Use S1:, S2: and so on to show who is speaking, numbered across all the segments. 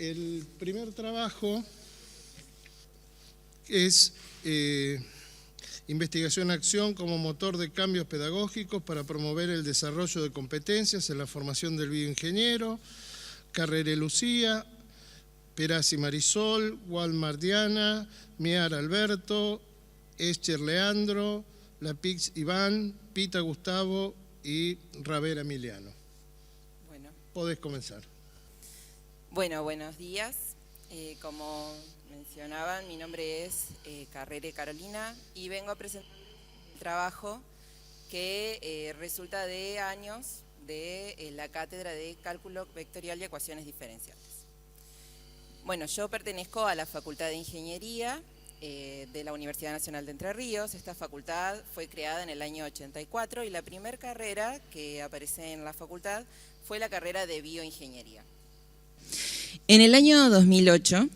S1: el primer trabajo es investigación-acción como motor de cambios pedagógicos para promover el desarrollo de competencias en la formación del bioingeniero. Carrere Lucía, Perazzi Marisol, Walmart Diana, Miar Alberto, Escher Leandro, Lapix Iván, Pita Gustavo y Ravera Emiliano.
S2: Bueno.
S1: Podés comenzar.
S2: Bueno, buenos días. Como mencionaban, mi nombre es Carrere Carolina y vengo a presentar un trabajo que resulta de años de la Cátedra de Cálculo Vectorial y Ecuaciones Diferenciales. Bueno, yo pertenezco a la Facultad de Ingeniería de la Universidad Nacional de Entre Ríos. Esta facultad fue creada en el año 84 y la primera carrera que aparece en la facultad fue la carrera de bioingeniería.
S3: En el año 2008,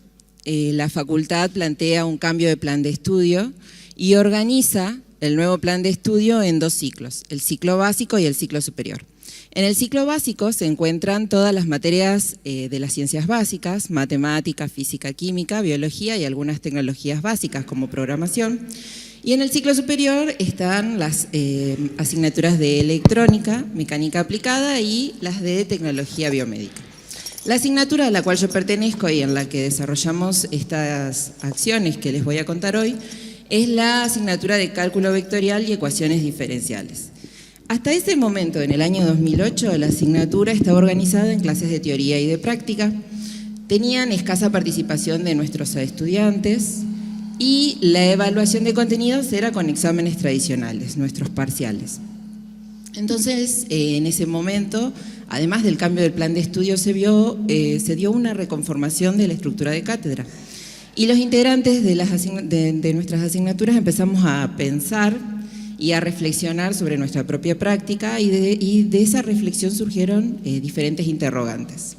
S3: la facultad plantea un cambio de plan de estudio y organiza el nuevo plan de estudio en dos ciclos, el ciclo básico y el ciclo superior. En el ciclo básico se encuentran todas las materias de las ciencias básicas, matemática, física, química, biología y algunas tecnologías básicas como programación. Y en el ciclo superior están las asignaturas de electrónica, mecánica aplicada y las de tecnología biomédica. La asignatura a la cual yo pertenezco y en la que desarrollamos estas acciones que les voy a contar hoy es la asignatura de cálculo vectorial y ecuaciones diferenciales. Hasta ese momento, en el año 2008, la asignatura estaba organizada en clases de teoría y de práctica, tenían escasa participación de nuestros estudiantes y la evaluación de contenidos era con exámenes tradicionales, nuestros parciales. Entonces, en ese momento, además del cambio del plan de estudio, se dio una reconformación de la estructura de cátedra. Y los integrantes de nuestras asignaturas empezamos a pensar y a reflexionar sobre nuestra propia práctica y de esa reflexión surgieron diferentes interrogantes.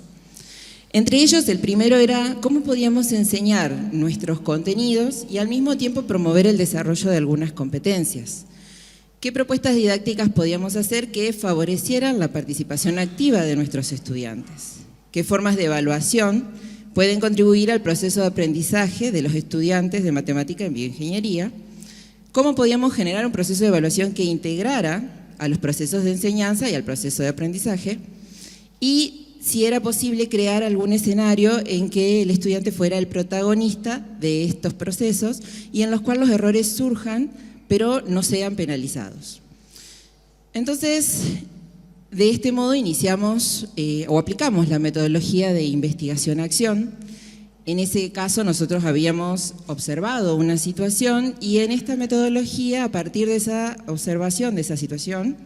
S3: Entre ellos, el primero era cómo podíamos enseñar nuestros contenidos y al mismo tiempo promover el desarrollo de algunas competencias. ¿Qué propuestas didácticas podíamos hacer que favorecieran la participación activa de nuestros estudiantes? ¿Qué formas de evaluación pueden contribuir al proceso de aprendizaje de los estudiantes de matemática en bioingeniería? ¿Cómo podíamos generar un proceso de evaluación que integrara a los procesos de enseñanza y al proceso de aprendizaje? Y si era posible crear algún escenario en que el estudiante fuera el protagonista de estos procesos y en los cuales los errores surjan pero no sean penalizados. Entonces, de este modo iniciamos o aplicamos la metodología de investigación-acción. En ese caso nosotros habíamos observado una situación y en esta metodología, a partir de esa observación de esa situación,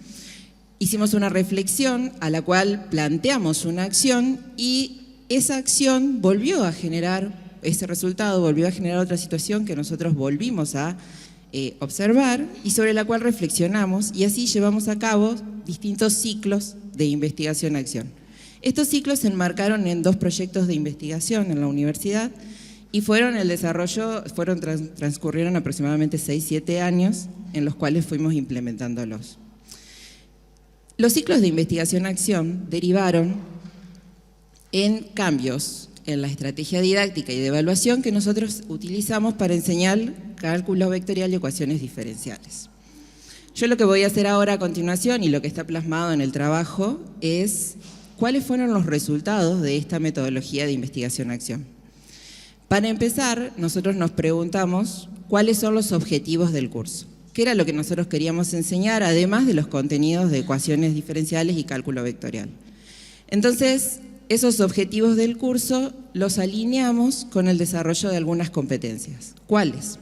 S3: hicimos una reflexión a la cual planteamos una acción y esa acción volvió a generar, ese resultado volvió a generar otra situación que nosotros volvimos a observar y sobre la cual reflexionamos y así llevamos a cabo distintos ciclos de investigación-acción. Estos ciclos se enmarcaron en dos proyectos de investigación en la universidad y transcurrieron aproximadamente 6-7 años en los cuales fuimos implementándolos. Los ciclos de investigación-acción derivaron en cambios en la estrategia didáctica y de evaluación que nosotros utilizamos para enseñar cálculo vectorial y ecuaciones diferenciales. Yo lo que voy a hacer ahora a continuación y lo que está plasmado en el trabajo es cuáles fueron los resultados de esta metodología de investigación-acción. Para empezar, nosotros nos preguntamos cuáles son los objetivos del curso. ¿Qué era lo que nosotros queríamos enseñar, además de los contenidos de ecuaciones diferenciales y cálculo vectorial? Entonces, esos objetivos del curso los alineamos con el desarrollo de algunas competencias. ¿Cuáles?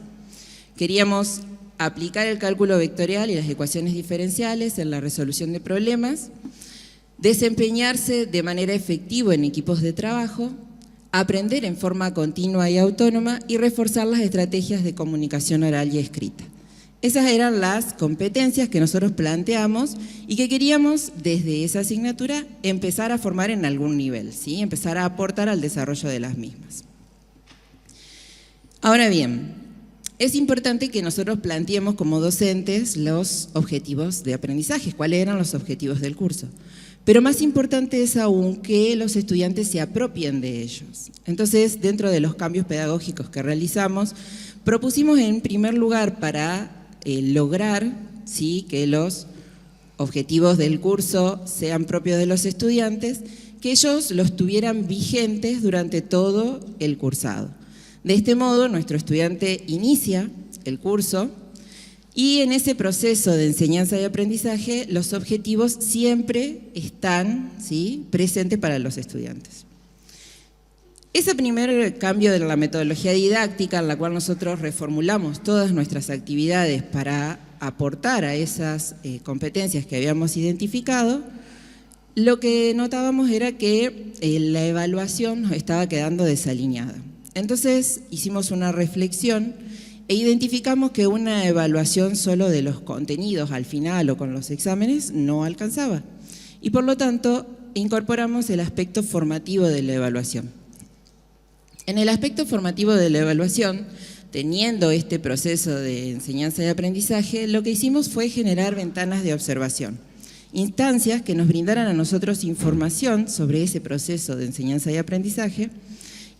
S3: Queríamos aplicar el cálculo vectorial y las ecuaciones diferenciales en la resolución de problemas, desempeñarse de manera efectiva en equipos de trabajo, aprender en forma continua y autónoma y reforzar las estrategias de comunicación oral y escrita. Esas eran las competencias que nosotros planteamos y que queríamos desde esa asignatura empezar a formar en algún nivel, ¿sí? Empezar a aportar al desarrollo de las mismas. Ahora bien, es importante que nosotros planteemos como docentes los objetivos de aprendizaje, cuáles eran los objetivos del curso. pero más importante es aún que los estudiantes se apropien de ellos. Entonces, dentro de los cambios pedagógicos que realizamos, propusimos en primer lugar para lograr, ¿sí?, que los objetivos del curso sean propios de los estudiantes, que ellos los tuvieran vigentes durante todo el cursado. De este modo, nuestro estudiante inicia el curso y en ese proceso de enseñanza y aprendizaje, los objetivos siempre están, ¿sí?, presentes para los estudiantes. Ese primer cambio de la metodología didáctica, en la cual nosotros reformulamos todas nuestras actividades para aportar a esas competencias que habíamos identificado, lo que notábamos era que la evaluación nos estaba quedando desalineada. Entonces hicimos una reflexión e identificamos que una evaluación solo de los contenidos al final o con los exámenes no alcanzaba. Y por lo tanto incorporamos el aspecto formativo de la evaluación. En el aspecto formativo de la evaluación, teniendo este proceso de enseñanza y aprendizaje, lo que hicimos fue generar ventanas de observación, instancias que nos brindaran a nosotros información sobre ese proceso de enseñanza y aprendizaje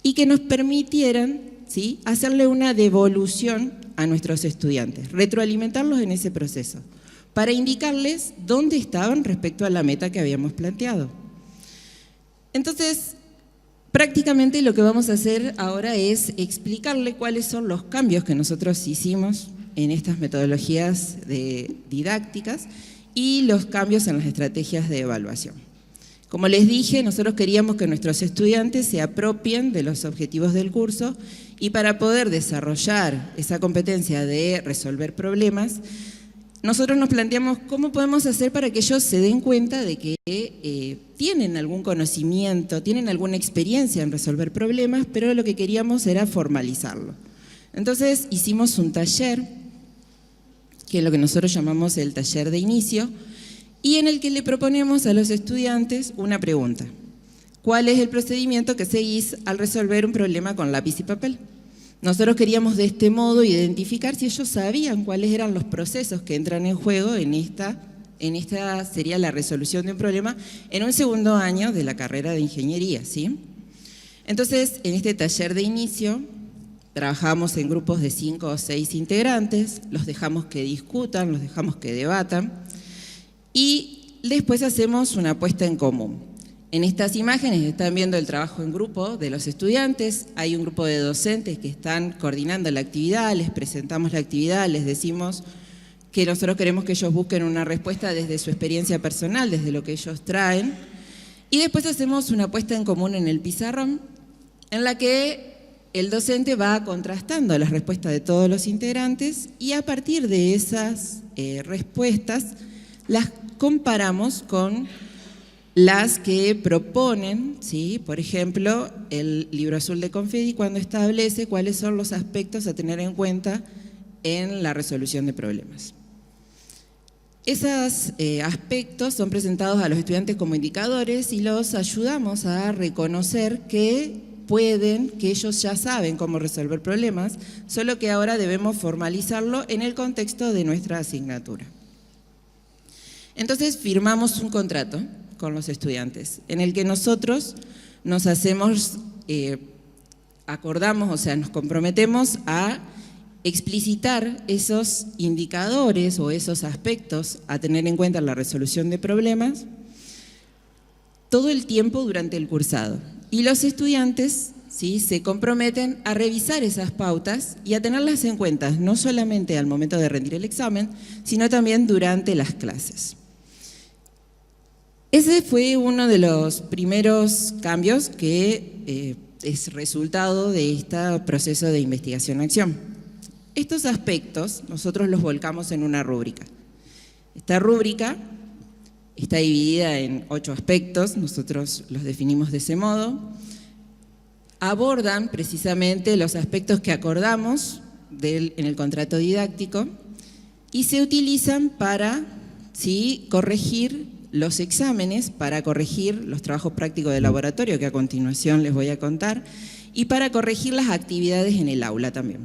S3: y que nos permitieran, ¿sí?, hacerle una devolución a nuestros estudiantes, retroalimentarlos en ese proceso, para indicarles dónde estaban respecto a la meta que habíamos planteado. Entonces, prácticamente lo que vamos a hacer ahora es explicarle cuáles son los cambios que nosotros hicimos en estas metodologías didácticas y los cambios en las estrategias de evaluación. Como les dije, nosotros queríamos que nuestros estudiantes se apropien de los objetivos del curso y para poder desarrollar esa competencia de resolver problemas, nosotros nos planteamos cómo podemos hacer para que ellos se den cuenta de que tienen algún conocimiento, tienen alguna experiencia en resolver problemas, pero lo que queríamos era formalizarlo. Entonces hicimos un taller, que es lo que nosotros llamamos el taller de inicio, y en el que le proponemos a los estudiantes una pregunta. ¿Cuál es el procedimiento que seguís al resolver un problema con lápiz y papel? Nosotros queríamos de este modo identificar si ellos sabían cuáles eran los procesos que entran en juego en esta sería la resolución de un problema en un segundo año de la carrera de ingeniería, ¿sí? Entonces, en este taller de inicio, trabajamos en grupos de 5 o 6 integrantes, los dejamos que discutan, los dejamos que debatan y después hacemos una puesta en común. En estas imágenes están viendo el trabajo en grupo de los estudiantes, hay un grupo de docentes que están coordinando la actividad, les presentamos la actividad, les decimos que nosotros queremos que ellos busquen una respuesta desde su experiencia personal, desde lo que ellos traen, y después hacemos una puesta en común en el pizarrón, en la que el docente va contrastando las respuestas de todos los integrantes y a partir de esas respuestas las comparamos con las que proponen, ¿sí?, por ejemplo, el libro azul de Confedi cuando establece cuáles son los aspectos a tener en cuenta en la resolución de problemas. Esos aspectos son presentados a los estudiantes como indicadores y los ayudamos a reconocer que ellos ya saben cómo resolver problemas, solo que ahora debemos formalizarlo en el contexto de nuestra asignatura. Entonces firmamos un contrato con los estudiantes, en el que nosotros nos acordamos, o sea, nos comprometemos a explicitar esos indicadores o esos aspectos a tener en cuenta en la resolución de problemas todo el tiempo durante el cursado. Y los estudiantes, ¿sí?, se comprometen a revisar esas pautas y a tenerlas en cuenta, no solamente al momento de rendir el examen, sino también durante las clases. Ese fue uno de los primeros cambios que es resultado de este proceso de investigación-acción. Estos aspectos nosotros los volcamos en una rúbrica. Esta rúbrica está dividida en 8 aspectos, nosotros los definimos de ese modo. Abordan precisamente los aspectos que acordamos en el contrato didáctico y se utilizan para, ¿sí?, corregir los exámenes, para corregir los trabajos prácticos de laboratorio, que a continuación les voy a contar, y para corregir las actividades en el aula también.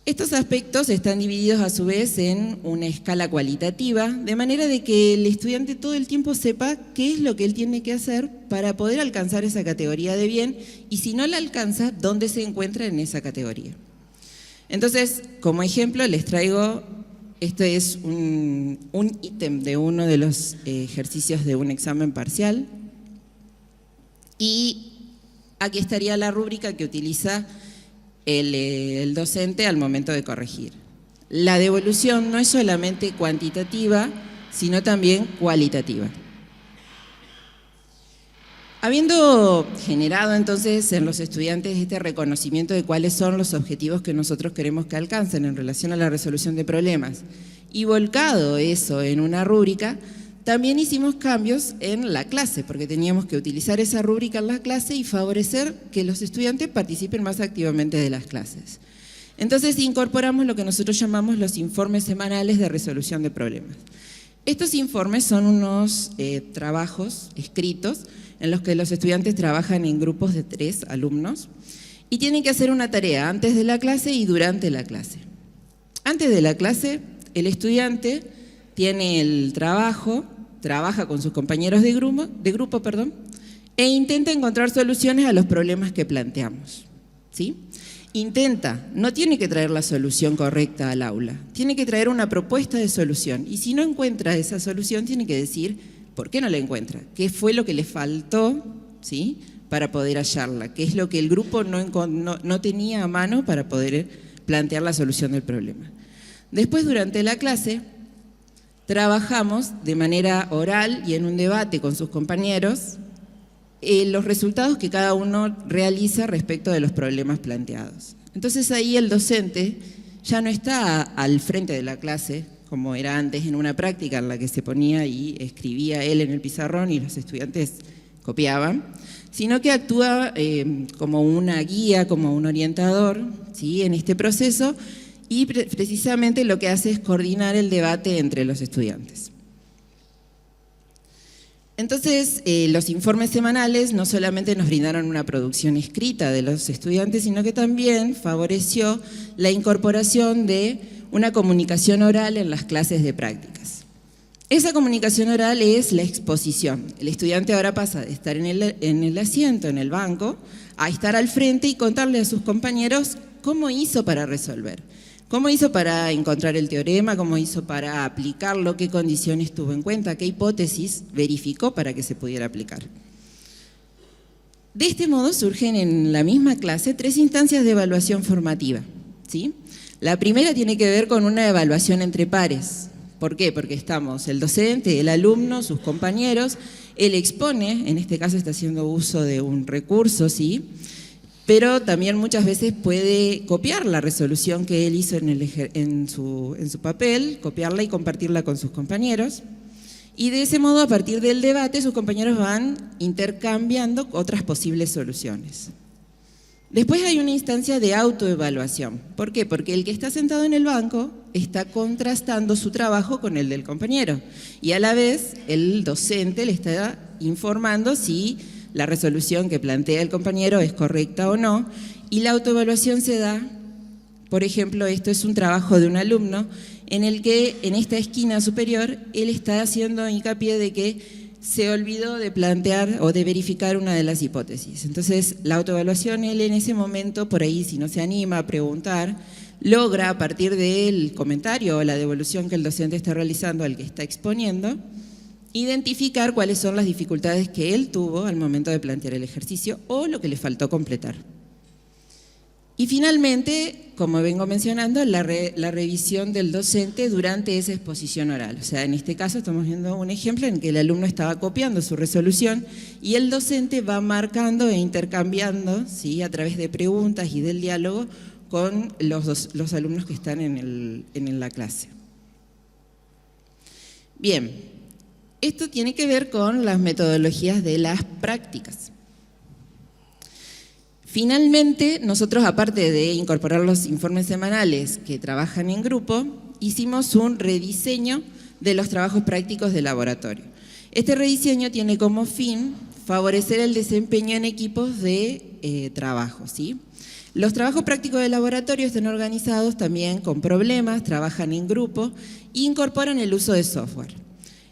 S3: Estos aspectos están divididos a su vez en una escala cualitativa, de manera de que el estudiante todo el tiempo sepa qué es lo que él tiene que hacer para poder alcanzar esa categoría de bien, y si no la alcanza, dónde se encuentra en esa categoría. Entonces, como ejemplo, les traigo, esto es un ítem de uno de los ejercicios de un examen parcial, y aquí estaría la rúbrica que utiliza el docente al momento de corregir. La devolución no es solamente cuantitativa, sino también cualitativa. Habiendo generado entonces en los estudiantes este reconocimiento de cuáles son los objetivos que nosotros queremos que alcancen en relación a la resolución de problemas y volcado eso en una rúbrica, también hicimos cambios en la clase, porque teníamos que utilizar esa rúbrica en la clase y favorecer que los estudiantes participen más activamente de las clases. Entonces incorporamos lo que nosotros llamamos los informes semanales de resolución de problemas. Estos informes son unos trabajos escritos en los que los estudiantes trabajan en grupos de 3 alumnos y tienen que hacer una tarea antes de la clase y durante la clase. Antes de la clase, el estudiante tiene el trabajo, trabaja con sus compañeros de grupo, e intenta encontrar soluciones a los problemas que planteamos, ¿sí? Intenta, no tiene que traer la solución correcta al aula, tiene que traer una propuesta de solución, y si no encuentra esa solución tiene que decir por qué no la encuentra, qué fue lo que le faltó, ¿sí?, para poder hallarla, qué es lo que el grupo no tenía a mano para poder plantear la solución del problema. Después, durante la clase, trabajamos de manera oral y en un debate con sus compañeros los resultados que cada uno realiza respecto de los problemas planteados. Entonces ahí el docente ya no está al frente de la clase, como era antes en una práctica en la que se ponía y escribía él en el pizarrón y los estudiantes copiaban, sino que actúa como una guía, como un orientador, ¿sí?, en este proceso, y precisamente lo que hace es coordinar el debate entre los estudiantes. Entonces, los informes semanales no solamente nos brindaron una producción escrita de los estudiantes, sino que también favoreció la incorporación de una comunicación oral en las clases de prácticas. Esa comunicación oral es la exposición. El estudiante ahora pasa de estar en el asiento, en el banco, a estar al frente y contarle a sus compañeros cómo hizo para resolver. ¿Cómo hizo para encontrar el teorema? ¿Cómo hizo para aplicarlo? ¿Qué condiciones tuvo en cuenta? ¿Qué hipótesis verificó para que se pudiera aplicar? De este modo surgen en la misma clase 3 instancias de evaluación formativa, ¿sí? La primera tiene que ver con una evaluación entre pares. ¿Por qué? Porque estamos el docente, el alumno, sus compañeros, él expone, en este caso está haciendo uso de un recurso, ¿sí?, pero también muchas veces puede copiar la resolución que él hizo en su papel, copiarla y compartirla con sus compañeros, y de ese modo, a partir del debate, sus compañeros van intercambiando otras posibles soluciones. Después hay una instancia de autoevaluación. ¿Por qué? Porque el que está sentado en el banco está contrastando su trabajo con el del compañero, y a la vez el docente le está informando si la resolución que plantea el compañero es correcta o no, y la autoevaluación se da, por ejemplo, esto es un trabajo de un alumno en el que en esta esquina superior él está haciendo hincapié de que se olvidó de plantear o de verificar una de las hipótesis. Entonces, la autoevaluación, él en ese momento, por ahí si no se anima a preguntar, logra a partir del comentario o la devolución que el docente está realizando al que está exponiendo, identificar cuáles son las dificultades que él tuvo al momento de plantear el ejercicio o lo que le faltó completar. Y finalmente, como vengo mencionando, la revisión del docente durante esa exposición oral. O sea, en este caso estamos viendo un ejemplo en que el alumno estaba copiando su resolución y el docente va marcando e intercambiando, ¿sí?, a través de preguntas y del diálogo con los alumnos que están en la clase. Bien. Esto tiene que ver con las metodologías de las prácticas. Finalmente, nosotros, aparte de incorporar los informes semanales que trabajan en grupo, hicimos un rediseño de los trabajos prácticos de laboratorio. Este rediseño tiene como fin favorecer el desempeño en equipos de trabajo, ¿sí? Los trabajos prácticos de laboratorio están organizados también con problemas, trabajan en grupo e incorporan el uso de software.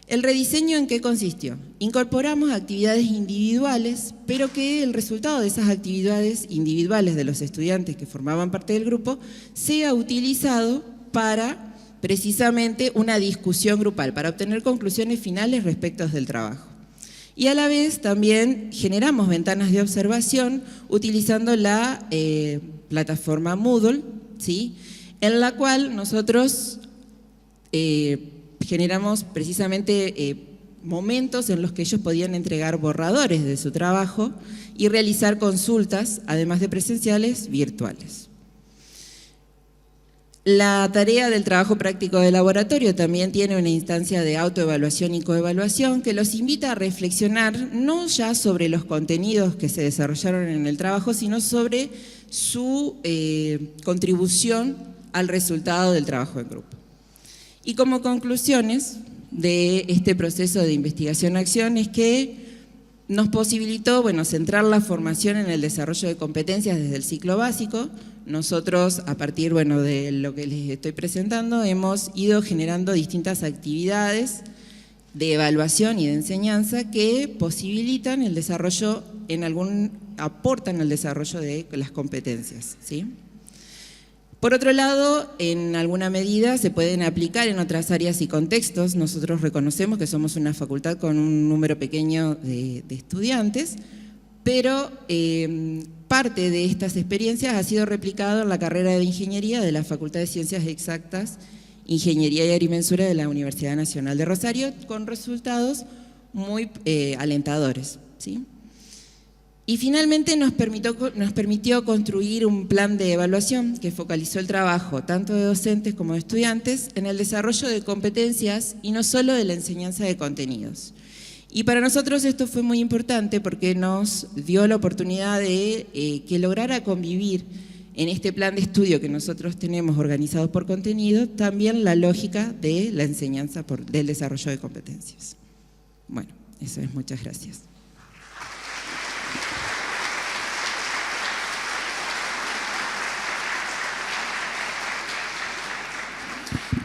S3: ¿El rediseño en qué consistió? Incorporamos actividades individuales, pero que el resultado de esas actividades individuales de los estudiantes que formaban parte del grupo sea utilizado para precisamente una discusión grupal, para obtener conclusiones finales respecto del trabajo. Y a la vez también generamos ventanas de observación utilizando la plataforma Moodle, ¿sí? En la cual nosotros generamos precisamente momentos en los que ellos podían entregar borradores de su trabajo y realizar consultas, además de presenciales, virtuales. La tarea del trabajo práctico de laboratorio también tiene una instancia de autoevaluación y coevaluación que los invita a reflexionar no ya sobre los contenidos que se desarrollaron en el trabajo, sino sobre su contribución al resultado del trabajo en grupo. Y como conclusiones de este proceso de investigación-acción es que nos posibilitó, centrar la formación en el desarrollo de competencias desde el ciclo básico. Nosotros, a partir de lo que les estoy presentando, hemos ido generando distintas actividades de evaluación y de enseñanza que posibilitan el desarrollo, aportan al desarrollo de las competencias, ¿sí? Por otro lado, en alguna medida se pueden aplicar en otras áreas y contextos. Nosotros reconocemos que somos una facultad con un número pequeño de estudiantes, pero parte de estas experiencias ha sido replicado en la carrera de Ingeniería de la Facultad de Ciencias Exactas, Ingeniería y Agrimensura de la Universidad Nacional de Rosario, con resultados muy alentadores, ¿sí? Y finalmente nos permitió construir un plan de evaluación que focalizó el trabajo tanto de docentes como de estudiantes en el desarrollo de competencias y no solo de la enseñanza de contenidos. Y para nosotros esto fue muy importante porque nos dio la oportunidad de que lograra convivir en este plan de estudio que nosotros tenemos organizado por contenido también la lógica de la enseñanza del desarrollo de competencias. Bueno, eso es, muchas gracias.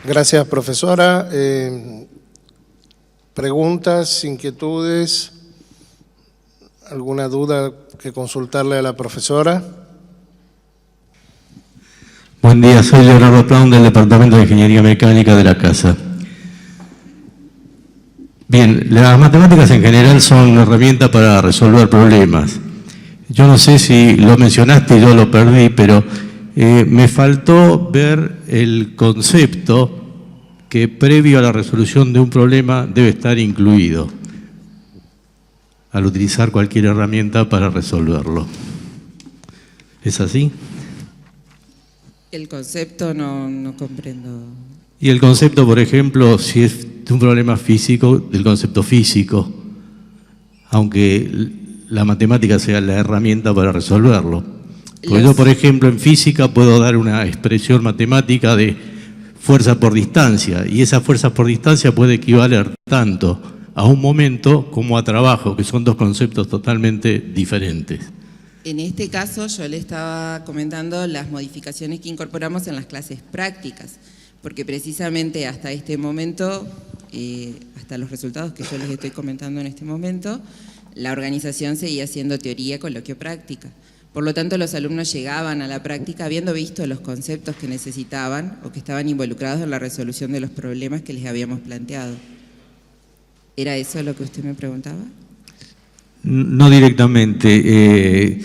S1: Gracias, profesora. ¿Preguntas, inquietudes? ¿Alguna duda que consultarle a la profesora?
S4: Buen día, soy Leonardo Plaun del Departamento de Ingeniería Mecánica de la Casa. Bien, las matemáticas en general son una herramienta para resolver problemas. Yo no sé si lo mencionaste y yo lo perdí, pero me faltó ver el concepto que previo a la resolución de un problema debe estar incluido al utilizar cualquier herramienta para resolverlo. ¿Es así?
S3: El concepto no comprendo.
S4: Y el concepto, por ejemplo, si es de un problema físico, del concepto físico, aunque la matemática sea la herramienta para resolverlo. Porque yo, por ejemplo, en física puedo dar una expresión matemática de fuerza por distancia, y esa fuerza por distancia puede equivaler tanto a un momento como a trabajo, que son dos conceptos totalmente diferentes.
S3: En este caso yo le estaba comentando las modificaciones que incorporamos en las clases prácticas, porque precisamente hasta este momento, hasta los resultados que yo les estoy comentando en este momento, la organización seguía siendo teoría, coloquio, práctica. Por lo tanto, los alumnos llegaban a la práctica habiendo visto los conceptos que necesitaban o que estaban involucrados en la resolución de los problemas que les habíamos planteado. ¿Era eso lo que usted me preguntaba?
S4: No directamente.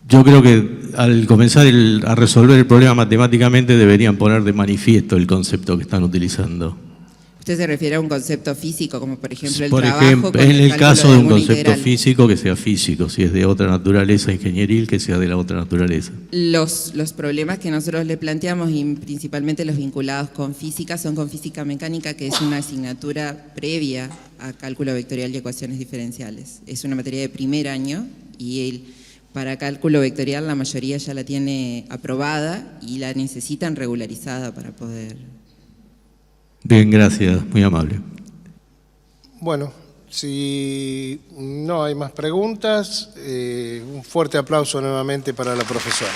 S4: Yo creo que al comenzar a resolver el problema matemáticamente deberían poner de manifiesto el concepto que están utilizando.
S3: ¿Usted se refiere a un concepto físico, como por ejemplo el
S4: por
S3: trabajo?
S4: Ejemplo, en el caso de un concepto físico, que sea físico, si es de otra naturaleza ingenieril, que sea de la otra naturaleza.
S3: Los problemas que nosotros le planteamos, y principalmente los vinculados con física, son con física mecánica, que es una asignatura previa a cálculo vectorial y ecuaciones diferenciales. Es una materia de primer año y para cálculo vectorial la mayoría ya la tiene aprobada y la necesitan regularizada para poder...
S4: Bien, gracias, muy amable.
S1: Bueno, Si no hay más preguntas, un fuerte aplauso nuevamente para la profesora.